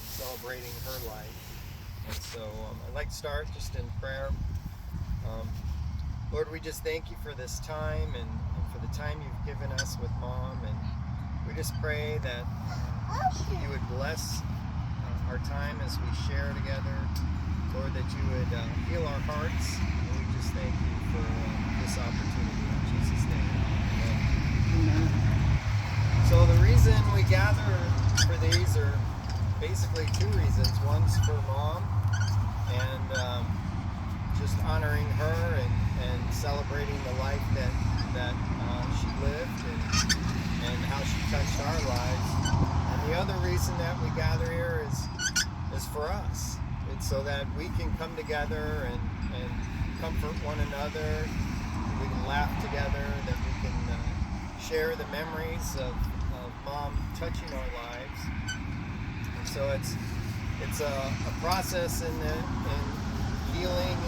celebrating her life. And so I'd like to start just in prayer. Lord, we just thank you for this time and for the time you've given us with Mom. And we just pray that you would bless our time as we share together. Lord, that you would heal our hearts. And we just thank you for this opportunity. In Jesus' name. Amen. So the reason we gather for these are basically two reasons. One's for Mom and just honoring her and celebrating the life that she lived and how she touched our lives. And the other reason that we gather here is for us. It's so that we can come together and comfort one another. We can laugh together, that we can share the memories of Mom touching our lives. And so it's a process in healing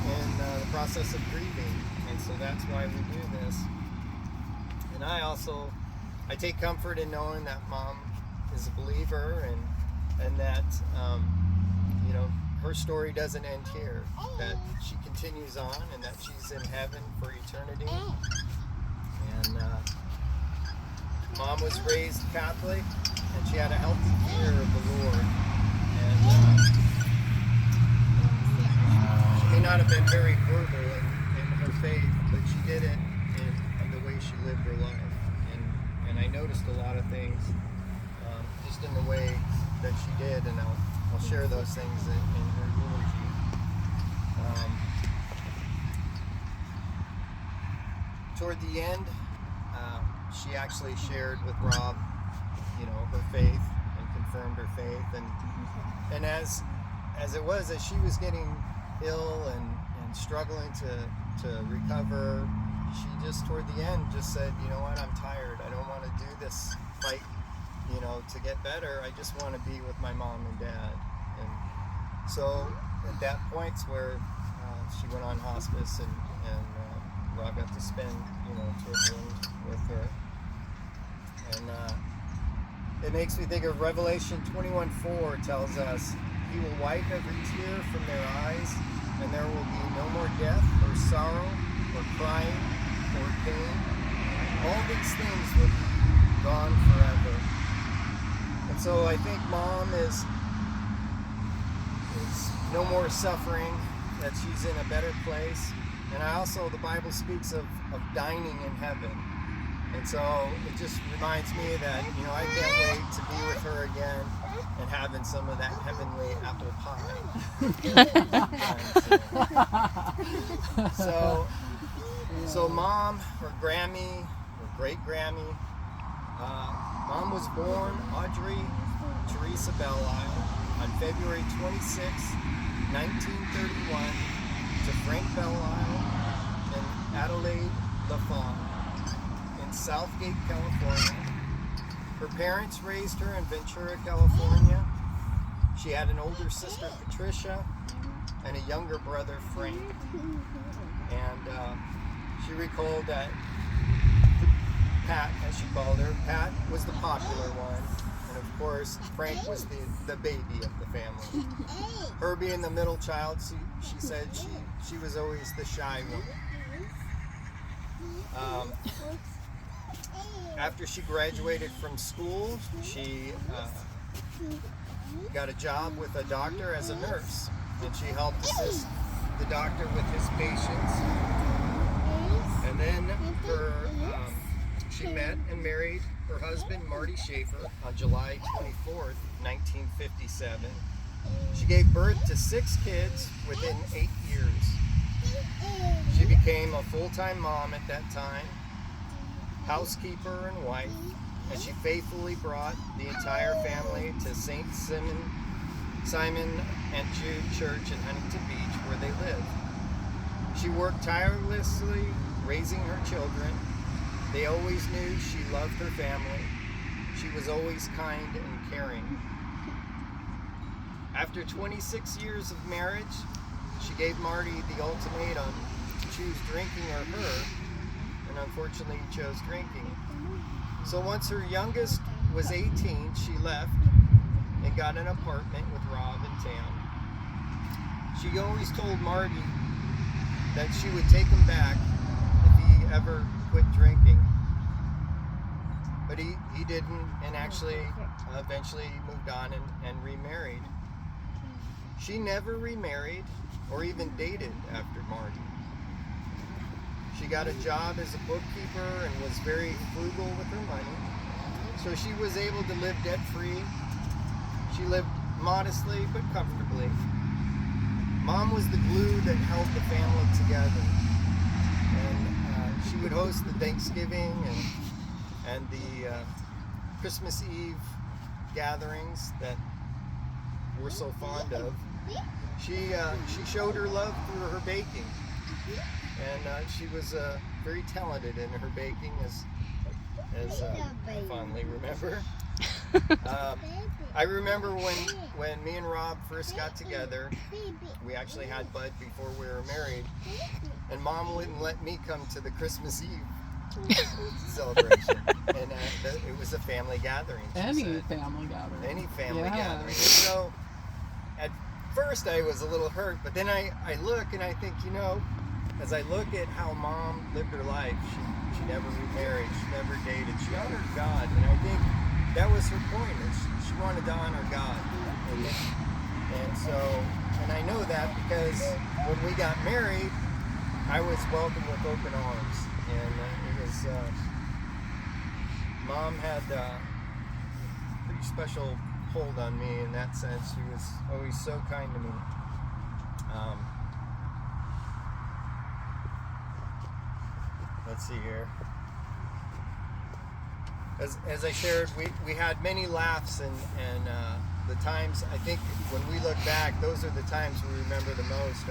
and the process of grieving. And so that's why we do this. And I take comfort in knowing that Mom is a believer and that her story doesn't end here, that she continues on and that she's in heaven for eternity. And Mom was raised Catholic and she had a healthy fear of the Lord. And she may not have been very verbal in her faith, but she did it in the way she lived her life. And I noticed a lot of things just in the way that she did, and I'll share those things in her eulogy. Toward the end, she actually shared with Rob, her faith and confirmed her faith. And as she was getting ill and struggling to recover, she just toward the end just said, you know what, I'm tired. I don't want to do this fight, to get better. I just want to be with my mom and dad. And so at that point's where she went on hospice and Rob got to spend, toward the end with her. And it makes me think of Revelation 21:4 tells us, he will wipe every tear from their eyes, and there will be no more death or sorrow or crying or pain. All these things will be gone forever. And so I think Mom is no more suffering, that she's in a better place. And the Bible speaks of dining in heaven. And so it just reminds me that, I can't wait to be with her again and having some of that heavenly apple pie. So Mom, or Grammy, or great Grammy, Mom was born Audrey Teresa Bellisle on February 26, 1931, to Frank Bellisle and Adelaide LaFawn in Southgate, California. Her parents raised her in Ventura, California. She had an older sister, Patricia, and a younger brother, Frank. And she recalled that Pat, as she called her, Pat was the popular one. And of course, Frank was the baby of the family. Her being the middle child, she said she was always the shy one. After she graduated from school, she got a job with a doctor as a nurse, and she helped assist the doctor with his patients. And then she met and married her husband, Marty Schaefer, on July 24th, 1957. She gave birth to 6 kids within 8 years. She became a full-time mom at that time, housekeeper and wife, and she faithfully brought the entire family to St. Simon and Jude Church in Huntington Beach, where they lived. She worked tirelessly raising her children. They always knew she loved her family. She was always kind and caring. After 26 years of marriage, she gave Marty the ultimatum to choose drinking or her, and unfortunately he chose drinking. So once her youngest was 18, she left and got an apartment with Rob in town. She always told Marty that she would take him back if he ever quit drinking. But he didn't, and actually eventually moved on and remarried. She never remarried or even dated after Marty. She got a job as a bookkeeper and was very frugal with her money. So she was able to live debt-free. She lived modestly but comfortably. Mom was the glue that held the family together. And she would host the Thanksgiving and the Christmas Eve gatherings that we're so fond of. She showed her love through her baking. And she was very talented in her baking, as I fondly remember. I remember when me and Rob first got together, we actually had Bud before we were married, and Mom wouldn't let me come to the Christmas Eve celebration. And it was a family gathering. Any family gathering. Any family gathering. And so at first I was a little hurt, but then I look and I think, you know, as I look at how Mom lived her life, she never remarried, she never dated, she honored God, and I think that was her point, is she wanted to honor God. And so, and I know that because when we got married, I was welcomed with open arms, and it was, Mom had a pretty special hold on me in that sense. She was always so kind to me. Let's see here. As I shared, we had many laughs, and the times, I think when we look back, those are the times we remember the most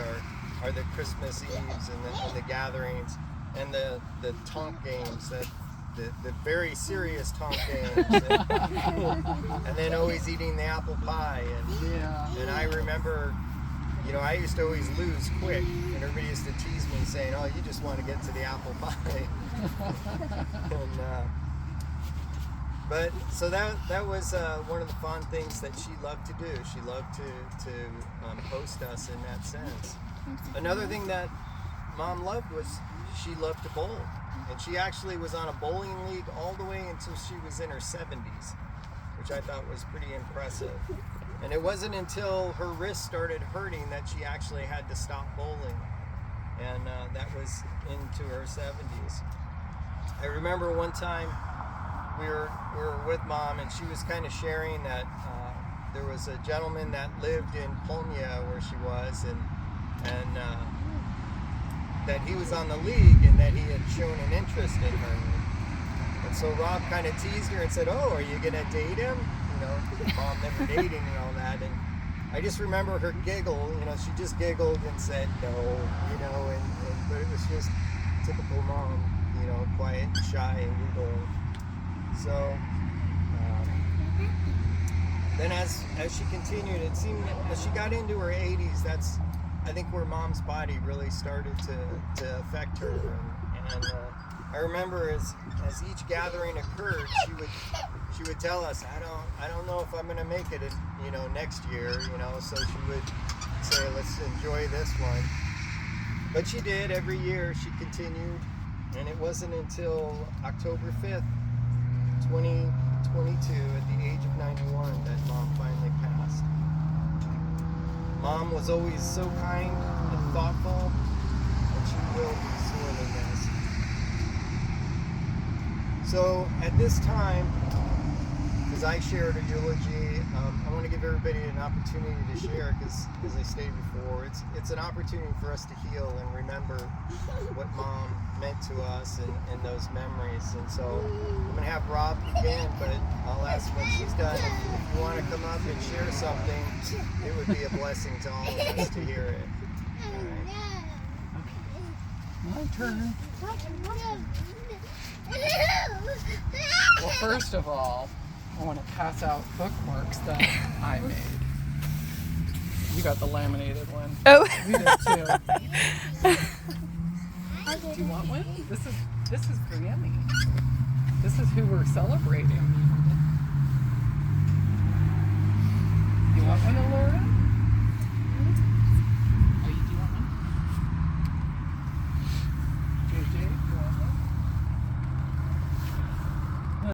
are the Christmas Eves and the gatherings and the tonk games, the very serious tonk games, and then always eating the apple pie. And I remember, you know, I used to always lose quick, and everybody used to tease me saying, "Oh, you just want to get to the apple pie." But so that was one of the fun things that she loved to do. She loved to host us in that sense. Another thing that Mom loved was she loved to bowl, and she actually was on a bowling league all the way until she was in her 70s, which I thought was pretty impressive. And it wasn't until her wrist started hurting that she actually had to stop bowling, and that was into her 70s. I remember one time we were with Mom, and she was kind of sharing that there was a gentleman that lived in Pomia where she was, and that he was on the league and that he had shown an interest in her. And so Rob kind of teased her and said, "Oh, are you gonna date him?" You know, Mom never dating and all that. And I just remember her giggle. You know, she just giggled and said no. You know, but it was just typical Mom. You know, quiet, shy, and giggling. So then as she continued, it seemed as she got into her 80s, that's I think where Mom's body really started to affect her. And I remember as each gathering occurred, she would tell us, I don't know if I'm going to make it, you know, next year, you know. So she would say, let's enjoy this one. But she did every year. She continued, and it wasn't until October 5th, 2022, at the age of 91, that Mom finally passed. Mom was always so kind and thoughtful, and she will be sorely missed. So at this time, as I shared a eulogy, I want to give everybody an opportunity to share, because as I stated before, it's an opportunity for us to heal and remember what Mom meant to us and those memories. And so I'm going to have Rob begin, but I'll ask when she's done, if you want to come up and share something, it would be a blessing to all of us to hear it. All right. My turn. Well, first of all, I want to pass out bookmarks that I made. You got the laminated one. Oh. We did too. Do you want one? This is Grammy. This is who we're celebrating.